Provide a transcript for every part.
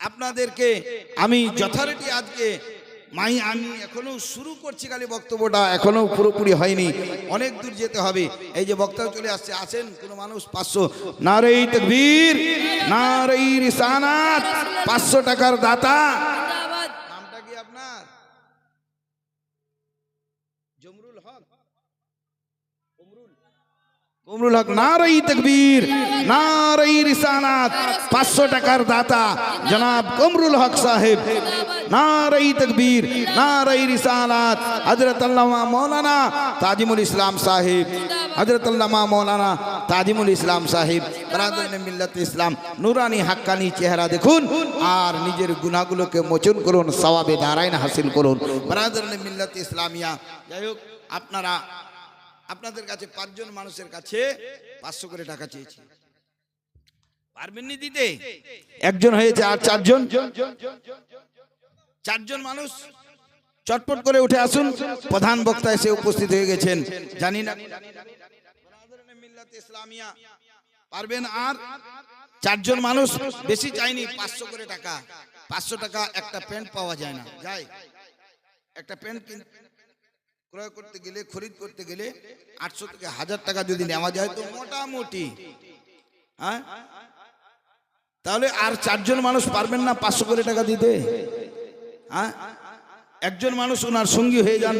আপনাদেরকে আমি যথারীতি আজকে আমি এখনো শুরু করছি, খালি বক্তব্যটা এখনো পুরোপুরি হয়নি, অনেক দূর যেতে হবে। এই যে বক্তা চলে আসছে, আসেন কোনো মানুষ 500 নারে তাকবীর নারে রিসালাত 500 টাকার দাতা। নামটা কি আপনার? জমরুল হক। কমরুল হক। নারে তাকবীর নারে রিসালাত 500 টাকার দাতা জনাব কমরুল হক সাহেব। নারে তাকবীর নারে রিসালাত হযরত আল্লামা মাওলানা তাজিমুল ইসলাম সাহেব, হযরত আল্লামা মাওলানা তাজিমুল ইসলাম সাহেব। বরাদরানে মিল্লাত ইসলাম, নুরানি হাক্কানি চেহারা দেখুন আর নিজের গুনাহগুলোকে মোচন করুন, সওয়াবে দারাইন হাসিল করুন। বরাদরানে মিল্লাত ইসলামিয়া। যাই হোক, আপনাদের কাছে 5 জন মানুষের কাছে 500 করে টাকা চেয়েছি, পারবেন নি দিতে? একজন হয়েছে আর 4 জন, 4 জন মানুষ চটপট করে উঠে আসুন। প্রধান বক্তা এসে উপস্থিত হয়ে গেছেন, জানি না ইসলামিয়া পারবেন। আর 4 জন মানুষ, বেশি চাইনি, 500 করে টাকা। 500 টাকা একটা প্যান্ট পাওয়া যায় না, যায় একটা প্যান্ট ক্রয় করতে গেলে, খরিদ করতে গেলে 800 থেকে 1000 টাকা যদি নেওয়া যায় তো মোটামুটি, হ্যাঁ, তাহলে আর 4 জন মানুষ পারবেন না 500 করে টাকা দিতে? হ্যাঁ, একজন মানুষ ওনার সঙ্গী হয়ে যান।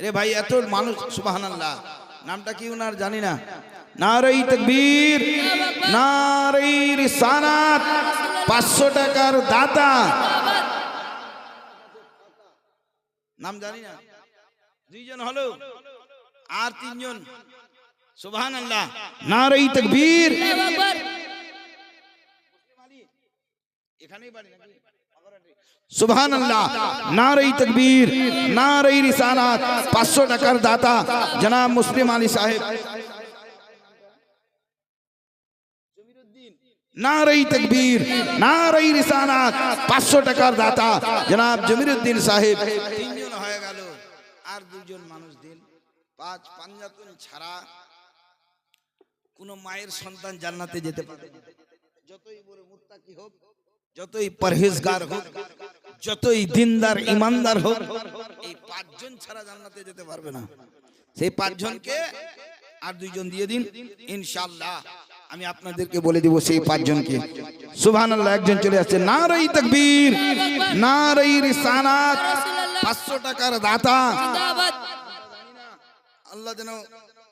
রে ভাই, এত মানুষ, সুবহানাল্লাহ, নামটা কি ওনার জানি না। নারে তাকবীর নারে রিসালাত 500 টাকার দাতা, নাম জানি না। 2 জন হলো, আর 3 জন। সুবহানাল্লাহ, নারে তাকবীর। এখানেই বাড়ি নাকি? সুবহানাল্লাহ, নারে তাকবীর নারে রিসালাত 500 টাকার দাতা জনাব মুসলিম আলী সাহেব। নারে তাকবীর নারে রিসালাত 500 টাকার দাতা জনাব জমিরুদ্দিন সাহেব। 3 জন হয়ে গেল, আর 2 জন মানুষ দিন। 5 পাঞ্জাতুন ছাড়া কোন মায়ের সন্তান জান্নাতে যেতে পারে? যতই বড় মুত্তাকি হোক, যতই পরহেজগার হোক, যতই দিনদার ইমানদার হোক, এই 5 জন ছাড়া জান্নাতে যেতে পারবে না। সেই 5 জনকে আর 2 জন দিয়ে দিন, ইনশাআল্লাহ আমি আপনাদেরকে বলে দিব সেই 5 জনকে। সুবহানাল্লাহ, একজন চলে আসছে। নারে তাকবীর নারে রিসালাত 500 টাকার দাতা। আল্লাহ যেন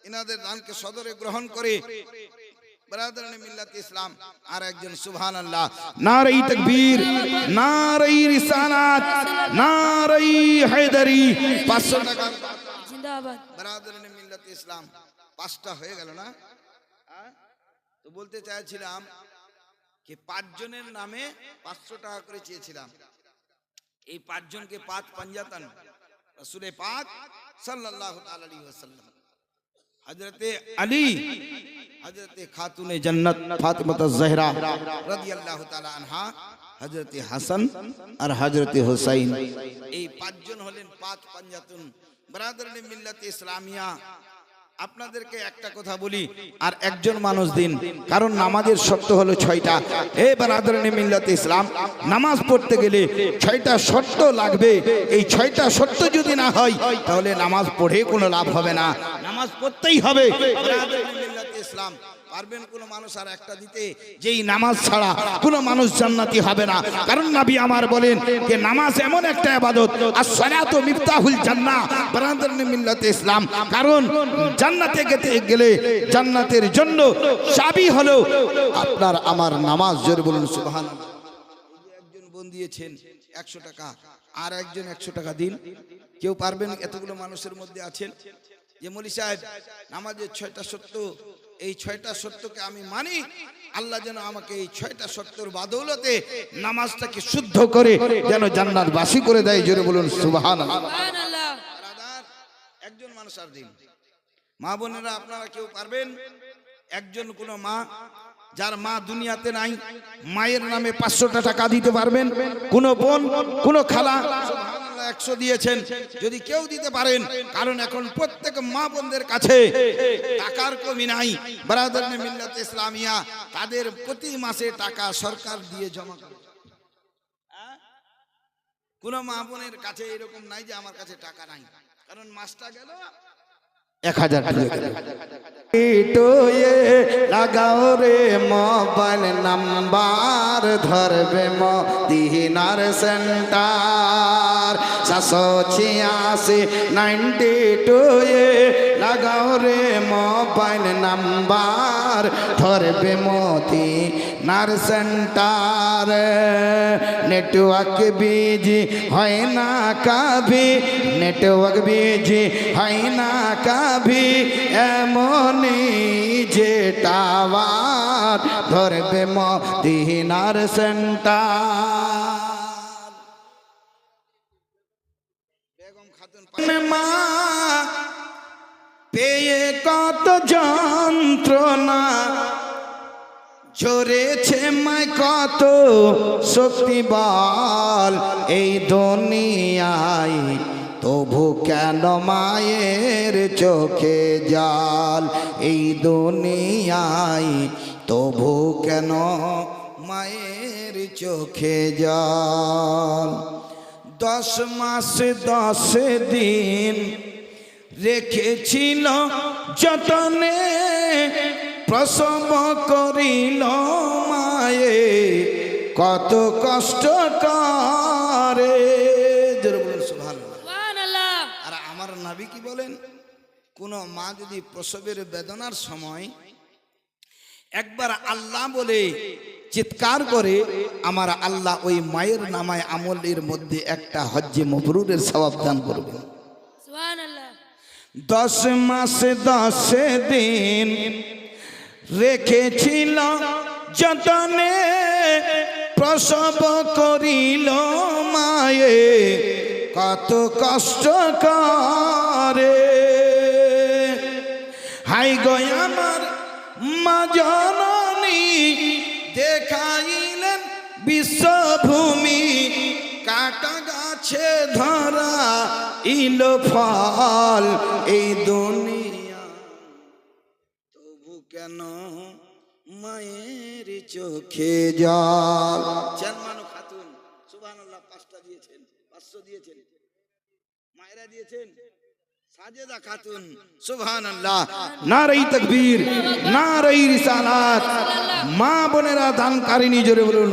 ইনাদের দানকে সদরে গ্রহণ করে। বরাদরানে মিল্লাত ইসলাম, আর একজন। সুবহানাল্লাহ, নারে তাকবীর নারে রিসালাত নারে হায়দারি 500 টাকা জিন্দাবাদ। বরাদরানে মিল্লাত ইসলাম, 5টা হয়ে গেল না? তো বলতে চাইছিলাম যে 5 জনের নামে 500 টাকা করে চেয়েছিলাম। এই 5 জনকে 5 পাঞ্জাতন রাসূলে পাক সাল্লাল্লাহু আলাইহি ওয়াসাল্লাম, হযরতে আলী, হযরতে খাতুনে জান্নাত ফাতিমাতুজ জাহরা রাদিয়াল্লাহু তাআলা আনহা, হযরতে হাসান আর হযরতে হুসাইন, এই 5 জন হলেন 5 পাঞ্জাতন। বরাদরানে মিল্লাত ইসলামিয়া, আপনাদেরকে একটা কথা বলি, আর 1 জন মানুষ দিন, কারণ নামাজের শর্ত হলো 6টা। এই বরাদরানে মিল্লাত ইসলাম, নামাজ পড়তে গেলে 6টা শর্ত লাগবে। এই 6টা শর্ত যদি না হয় তাহলে নামাজ পড়ে কোনো লাভ হবে না, নামাজ পড়তেই হবে। বরাদরানে মিল্লাত ইসলাম, পারবেন কোন মানুষ আর একটা দিতে? যেই নামাজ ছাড়া কোন মানুষ জান্নাতি হবে না। কারণ নবী আমার বলেন যে নামাজ এমন একটা ইবাদত, as-সালাতু মিফতাহুল জান্নাহ। বরাদরানে মিল্লাত ইসলাম, কারণ জান্নাতে গেলে জান্নাতের জন্য চাবি হলো আপনার আমার নামাজ। জোরে বলুন সুবহানাল্লাহ। একজন বোন দিয়েছেন 100 টাকা, আর একজন 100 টাকা দিন। কেউ পারবেন? এতগুলো মানুষের মধ্যে আছেন যে মৌলী সাহেব নামাজের 6টা শর্ত, এই 6টা শর্তকে আমি মানি, আল্লাহ যেন আমাকে এই 6টা শর্তের বাদৌলতে নামাজটাকে শুদ্ধ করে যেন জান্নাতবাসী করে দেয়। জোরে বলুন সুবহানাল্লাহ। একজন মানুষ আর দিন। মা বোনেরা, আপনারা কেউ পারবেন? একজন কোন মা, যার মা দুনিয়াতে নাই, মায়ের নামে 500 টাকা দিতে পারবেন? কোন বোন, কোন খালা? 100 দিয়েছেন, যদি কেউ দিতে পারেন, কারণ এখন প্রত্যেক মা বোনদের কাছে টাকার কমি নাই। বরাদরানে মিল্লাত ইসলামিয়া তাদের প্রতি মাসে টাকা সরকার দিয়ে জমা করে। কোন মা বোনের কাছে এরকম নাই যে আমার কাছে টাকা নাই, কারণ মাসটা গেল 1000 লাগাও রে মোবাইল নাম্বার ধরবে মদিনার সেন্টার 786-92 লাগাও রে মোবাইল নাম্বার ধরবে মদিনার সেন্টার নেটওয়ার্ক বিজি হয় না কাভি নেটওয়ার্ক বিজি হয় না কাভি এমনই যে টাওয়ার ধরবে মদিনার সেন্টার বেগম খাতুন মা পেয়ে কত যন্ত্রণা ঝরেছে মায় কত শক্তি বল এই দুনিয়ায় তবু কেন মায়ের চোখে জল এই দুনিয়ায় তবু কেন মায়ের চোখে জল 10 মাস 10 দিন রেখেছিল যতনে প্রসব করিল মায়ে কত কষ্ট করে সুবহানাল্লাহ। আর আমার নবী কি বলেন, কোন মা যদি প্রসবের বেদনার সময় একবার আল্লাহ বলে চিৎকার করে, আমার আল্লাহ ওই মায়ের নামায় আমলের মধ্যে একটা হজ্জে মবরুরের সওয়াব দান করবেন। সুবহানাল্লাহ। 10 মাস 10 দিন রেখেছিল যতনে প্রসব করিল মায়ে কত কষ্ট করে হাই গো আমার মা জননী দেখাইলেন বিশ্বভূমি কাটা গাছে ধরা ইলো ফল এই দুনিয়া তবু কেন মায়ের চোখে জল। জানমানু খাতুন সুবহানাল্লাহ 5টা দিয়েছেন, 500 দিয়েছেন, মায়েরা দিয়েছেন। সাজেদা খাতুন সুবহানাল্লাহ, নারে তাকবীর, নারে রিসালাত। মা বোনেরা দানকারিনী জোরে বলুন।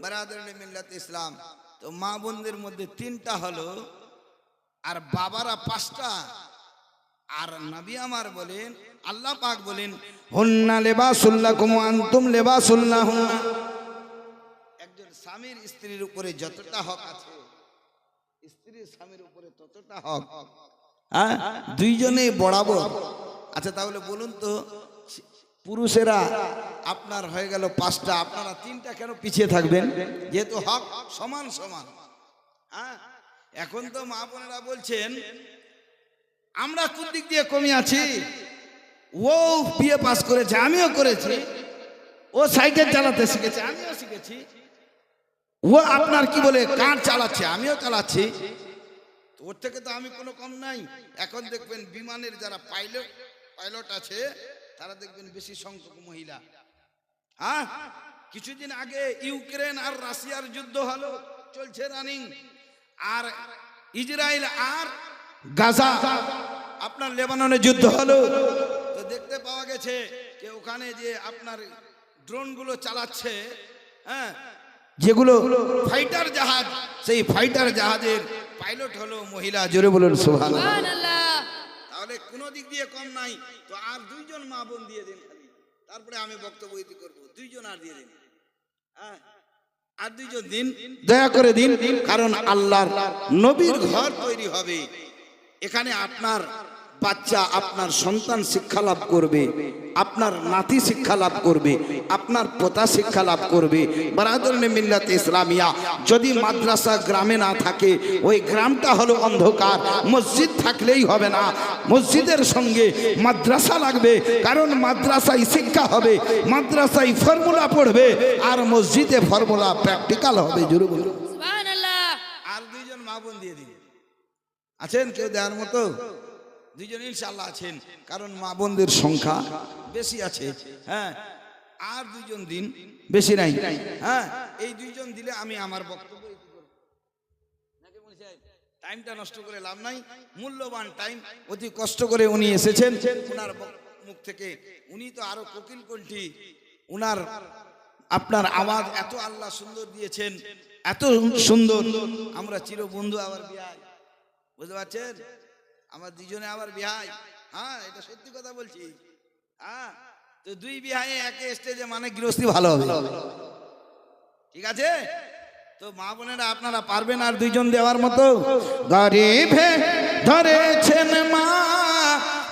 বারাদারনে মিল্লাত ইসলাম। তো মা বোনদের মধ্যে 3টা হলো, আর বাবারা 5টা। আর নবী আমার বলেন, আল্লাহ পাক বলেন, হুন্না লিবাসুল লাকুম ওয়া আনতুম লিবাসুল লাহুন্না। একজন স্বামীর স্ত্রীর উপরে যতটা হক আছে, স্ত্রীর স্বামীর উপরে ততটা হক। হ্যাঁ, দুইজনে বরাবর। আচ্ছা তাহলে বলুন তো, পুরুষেরা আপনার হয়ে গেল 5টা, আপনারা 3টা কেন পিছিয়ে থাকবেন? যেহেতু হক সমান সমান। হ্যাঁ, এখন তো মা বোনেরা বলছেন আমরা কোন দিক দিয়ে কমে আছি, ও বিএ পাস করেছে আমিও করেছি, ও সাইকেল চালাতে শিখেছে আমিও শিখেছি, ও আপনার কি বলে কার চালাচ্ছে আমিও চালাচ্ছি, তো ওর থেকে তো আমি কোনো কম নাই। এখন দেখবেন বিমানের যারা পাইলট আছে তারা দেখবেন বেশি সংখ্যক মহিলা। হ্যাঁ, কিছুদিন আগে ইউক্রেন আর রাশিয়ার যুদ্ধ হলো, চলছে রানিং, আর ইসরায়েল আর গাজা আপনার লেবাননে যুদ্ধ হলো। তো দেখতে পাওয়া গেছে যে ওখানে যে আপনার ড্রোন গুলো চালাচ্ছে, হ্যাঁ, যেগুলো ফাইটার জাহাজ, সেই ফাইটার জাহাজের পাইলট হলো মহিলা। জোরে বলুন সুবহানাল্লাহ। সুবহানাল্লাহ। তাহলে কোনো দিক দিয়ে কম নাই। তো আর 2জন মা বোন দিয়ে দিন খালি, তারপরে আমি বক্তব্য ইতি করবো। 2জন আর দিয়ে দিন, হ্যাঁ, আর 2জন দিন, দয়া করে দিন, কারণ আল্লাহর নবীর ঘর তৈরি হবে। এখানে আপনার বাচ্চা, আপনার সন্তান শিক্ষা লাভ করবে, আপনার নাতি শিক্ষা লাভ করবে, আপনার পোতা শিক্ষা লাভ করবে। বারাদারনে মিল্লাত ইসলামিয়া। যদি মাদ্রাসা গ্রামে না থাকে, ওই গ্রামটা হলো অন্ধকার। মসজিদ থাকলেই হবে না, মসজিদের সঙ্গে মাদ্রাসা লাগবে, কারণ মাদ্রাসায় শিক্ষা হবে, মাদ্রাসায় ফর্মুলা পড়বে, আর মসজিদে ফর্মুলা প্র্যাকটিক্যাল হবে। জোরে বলুন সুবহানাল্লাহ। আর 2জন মা বোন দিয়ে দিন। আছেন কেউ দেওয়ার মতো? 2জন ইনশাআল্লাহ আছেন, কারণ মা বোনদের সংখ্যা বেশি আছে। হ্যাঁ, আর 2জন দিন, বেশি নাই। হ্যাঁ, এই 2জন দিলে আমি আমার বক্তব্য টাইমটা নষ্ট করে লাভ নাই, মূল্যবান টাইম, অতি কষ্ট করে উনি এসেছেন। উনার মুখ থেকে উনি তো আরো কোকিল কণ্ঠী, উনার আপনার আওয়াজ এত আল্লাহ সুন্দর দিয়েছেন, এত সুন্দর। আমরা চির বন্ধু আবার বিহাই, বুঝতে পারছেন? আমার দুজনে আবার বিহাই, হ্যাঁ এটা সত্যি কথা বলছি। হ্যাঁ, তো দুই বিহাই একে স্টেজে মানে গৃহস্থী ভালো হবে, ঠিক আছে? তো মা বোনেরা আপনারা পারবেন আর দুইজন দেওয়ার মতো? গরিবে ধরেছেন মা,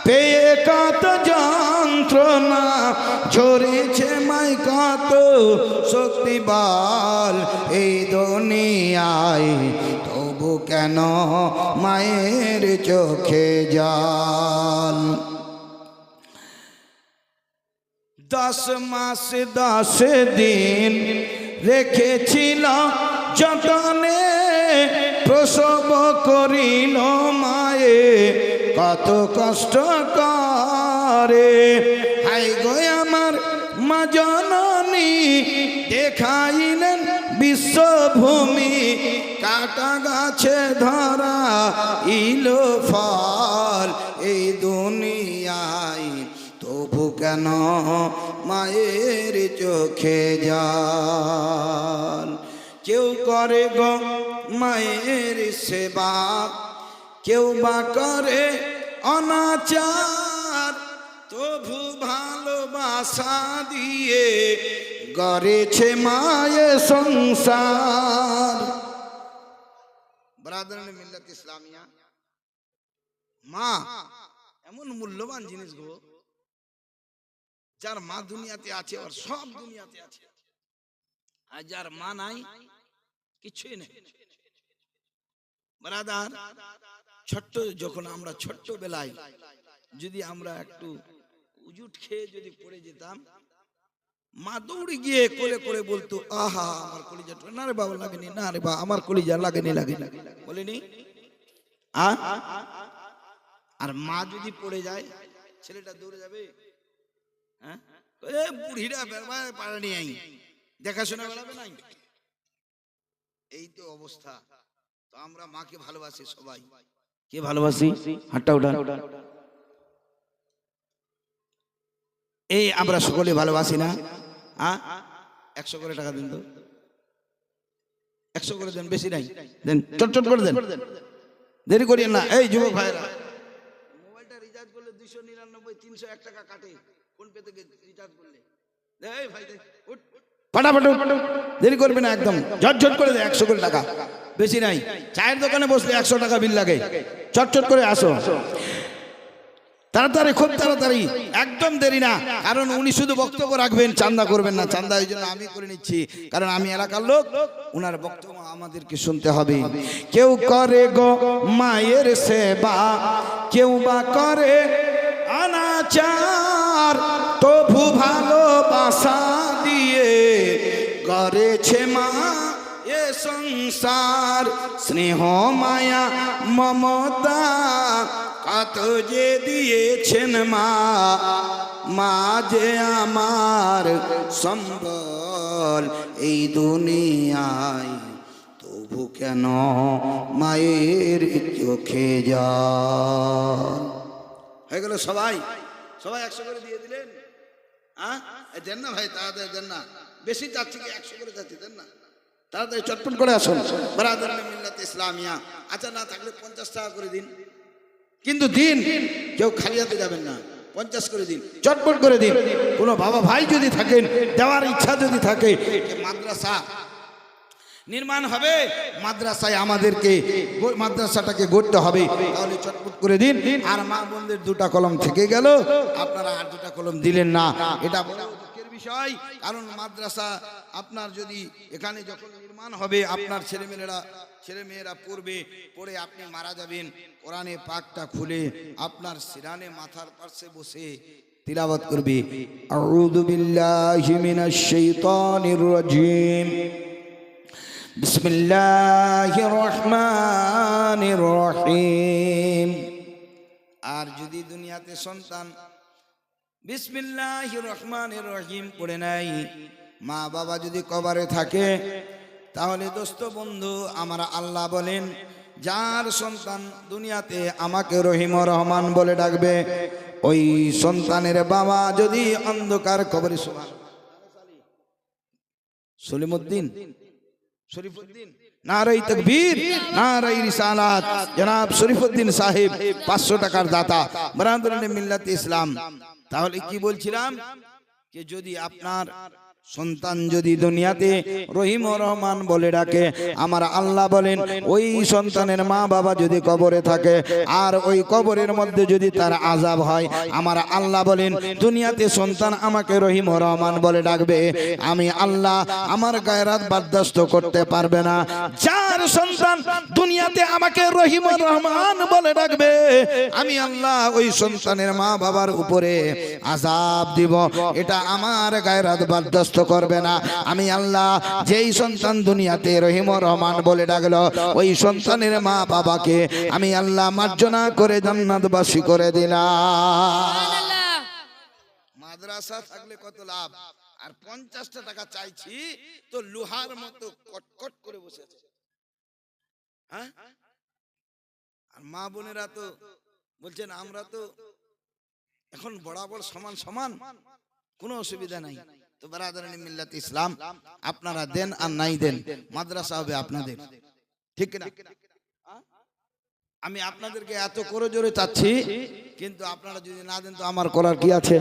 পেয়ে কত যন্ত্রণা, ঝরেছে মাই কত শক্তি বল এই দুনিয়ায়, তবু কেন মায়ের চোখে জল? 10 মাস 10 দিন রেখেছিল যতনে, প্রসব করিল মায়ে কত কষ্ট করে। হাই গো আমার মা জননী, দেখাইলেন বিশ্বভূমি, কাটা গাছে ধরা ইলো ফল এই দুনিয়ায়, তবু কেন মায়ের চোখে জল? কেউ করে গো মায়ের সেবা, কেউ বা করে অনাচার, তবু ভালোবাসা দিয়ে গড়েছে মায়ের সংসার। ব্রাদারান মিল্লাত ইসলামিয়া, মা এমন মূল্যবান জিনিস গো, যার মা দুনিয়াতে আছে আর সব দুনিয়াতে আছে, আর যার মা নাই কিছুই নেই। ব্রাদার, ছোট্ট যখন আমরা ছোট্ট বেলায় যদি আমরা একটু উজুট খেয়ে যদি পড়ে যেতাম, মা দৌড়ে গিয়ে কোলে করে বলতো, আহা আমার কলিজা, না রে বাবা লাগেনি, না রে বাবা আমার কলিজা লাগেনি, লাগেনি, বলেনি? আর মা যদি পড়ে যায় ছেলেটা দৌড়ে যাবে? হ্যাঁ, বুড়িরা পারেনি, দেখাশোনা বেড়াবে নাই। এই তো অবস্থা। তো আমরা মাকে ভালোবাসি সবাই। কে ভালোবাসি? হাতটা উঠান। এই আমরা সকলে ভালোবাসি না? 100 করে টাকা দিন তো, 100 করে দেন, বেশি নাই, দেন, চট করে দেন, দেরি করিয়েন না। এই যুবক ভাইরা, মোবাইলটা রিচার্জ করলে 299 301 টাকা কাটে ফোন পে থেকে রিচার্জ করলে। এই ভাই দে, উঠ ফাটাফাট, দেরি করবে না একদম, ঝটঝট করে দে। 100 করে টাকা, বেশি নাই। চায়ের দোকানে বসলে 100 টাকা বিল লাগে, চটচট করে আসো, তাড়াতাড়ি, খুব তাড়াতাড়ি, একদম দেরি না। কারণ উনি শুধু বক্তব্য রাখবেন, চান্দা করবেন না। চান্দা এই জন্য আমি করে নিচ্ছি, কারণ আমি এলাকার লোক, উনার বক্তব্য আমাদেরকে শুনতে হবে। কেউ করে গো মায়ের সেবা, কেউ বা করে অনাচার, তবু ভালোবাসা দিয়ে গড়েছে মা এ সংসার। স্নেহ মায়া মমতা কত যে দিয়েছেন মা, মা যে আমার সম্বল এই দুনিয়ায়, তবু কেন মায়ের চোখে জল? হয়ে গেল সবাই? সবাই 100 করে দিয়ে দিলেন? দেন না ভাই, তাড়াতাড়ি দেন না, বেশি চাচ্ছি কি 100 করে চাচ্ছি, দেন না তাড়াতাড়ি, চটপট করে আসুন। ব্রাদারান মিল্লাত ইসলামিয়া, আচ্ছা না থাকলে 50 টাকা করে দিন, কিন্তু দিন, কেউ খালি হাতে যাবেন না, 50 করে দিন, চটপট করে দিন। কোনো বাবা ভাই যদি থাকেন, দেওয়ার ইচ্ছা যদি থাকে, মাদ্রাসা নির্মাণ হবে, মাদ্রাসায় আমাদেরকে মাদ্রাসাটাকে গড়তে হবে, তাহলে চটপট করে দিন। আর মা বোনদের 2টা কলম থেকে গেল, আপনারা আর 2টা কলম দিলেন না, এটা বড় দুঃখের বিষয়। কারণ মাদ্রাসা আপনার যদি এখানে যখন নির্মাণ হবে, আপনার ছেলেমেয়েরা পড়ে আপনি মারা যাবেন, কোরআনে পাকটা খুলে আপনার সিরানে মাথার পাশে বসে তিলাওয়াত করবে, আউযু বিল্লাহি মিনাশ শাইতানির রাজীম, বিসমিল্লাহির রহমানির রহিম। আর যদি দুনিয়াতে সন্তান বিসমিল্লাহির রহমানির রহিম পড়ে নাই, মা বাবা যদি কবরে থাকে, তাহলে দোস্ত বন্ধু আমার আল্লাহ বলেন, যার সন্তান দুনিয়াতে আমাকে রহিম ও রহমান বলে ডাকবে, ওই সন্তানের বাবা যদি অন্ধকার কবরে সলিমউদ্দিন শরীফুদ্দিন নারাই তাকবীর নারাই রিসালাত জনাব শরীফুদ্দিন সাহেব 500 টাকার দাতা বরাদরানে মিল্লাত ইসলাম। তাহলে কি বলছিলাম যে যদি আপনার সন্তান যদি দুনিয়াতে রহিম ও রহমান বলে ডাকে, আমার আল্লাহ বলেন ওই সন্তানের মা বাবা যদি কবরে থাকে আর ওই কবরের মধ্যে যদি তার আযাব হয়, আমার আল্লাহ বলেন দুনিয়াতে সন্তান আমাকে রহিম ও রহমান বলে ডাকবে, আমি আল্লাহ আমার গায়রাত বরদাস্ত করতে পারবে না। যার সন্তান দুনিয়াতে আমাকে রহিম ও রহমান বলে ডাকবে, আমি আল্লাহ ওই সন্তানের মা বাবার উপরে আযাব দিব, এটা আমার গায়রাত বরদাস্ত করবে না। আমি আল্লাহ যেই সন্তান দুনিয়াতে রহিম ও রহমান বলে ডাকলো, ওই সন্তানের মা বাবাকে আমি আল্লাহ মার্জনা করে জান্নাতবাসী করে দিলাম। সুবহানাল্লাহ। মাদ্রাসা থাকলে কত লাভ, আর 50টা টাকা চাইছি তো লোহার মতো কটকট করে বসে আছে। হ্যাঁ, আর মা বোনেরা তো বলছেন আমরা তো এখন বরাবর সমান সমান, কোনো অসুবিধা নাই। তো বারাদারানি মিল্লাত ইসলাম, আপনারা দেন আর নাই দেন, মাদ্রাসা হবে আপনাদের, ঠিক না? আমি আপনাদেরকে এত করে জোরে চাচ্ছি, কিন্তু আপনারা যদি না দেন তো আমার করার কি আছে?